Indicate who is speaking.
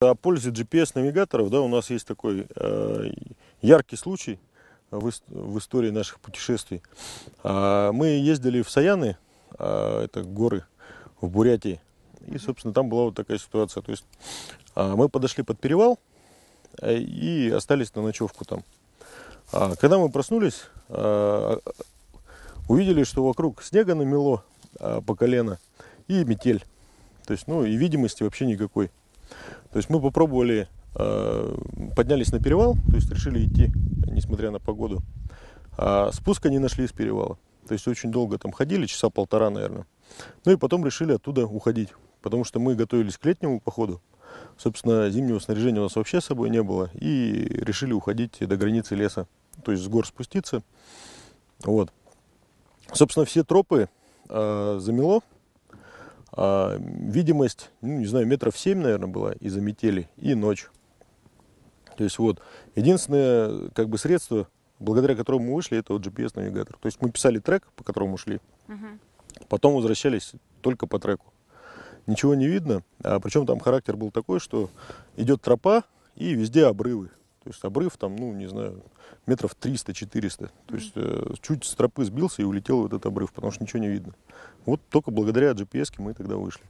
Speaker 1: О пользе GPS-навигаторов, да, у нас есть такой яркий случай в истории наших путешествий. Мы ездили в Саяны, это горы в Бурятии, и, собственно, там была вот такая ситуация. То есть мы подошли под перевал и остались на ночевку там. Когда мы проснулись, увидели, что вокруг снега намело по колено и метель. То есть, ну, и видимости вообще никакой. То есть мы попробовали, поднялись на перевал, то есть решили идти, несмотря на погоду. Спуска не нашли с перевала. То есть очень долго там ходили, часа полтора, наверное. Ну и потом решили оттуда уходить, потому что мы готовились к летнему походу. Собственно, зимнего снаряжения у нас вообще с собой не было. И решили уходить до границы леса, то есть с гор спуститься. Вот. Собственно, все тропы замело. Видимость, ну, не знаю, метров 7, наверное, была из-за метели, и ночь. То есть вот, единственное, как бы, средство, благодаря которому мы вышли, это вот GPS-навигатор. То есть мы писали трек, по которому шли, потом возвращались только по треку. Ничего не видно, причем там характер был такой, что идет тропа и везде обрывы. То есть обрыв там, ну, не знаю, метров 300-400. То есть чуть с тропы сбился и улетел в этот обрыв, потому что ничего не видно. Вот только благодаря GPS-ке мы тогда вышли.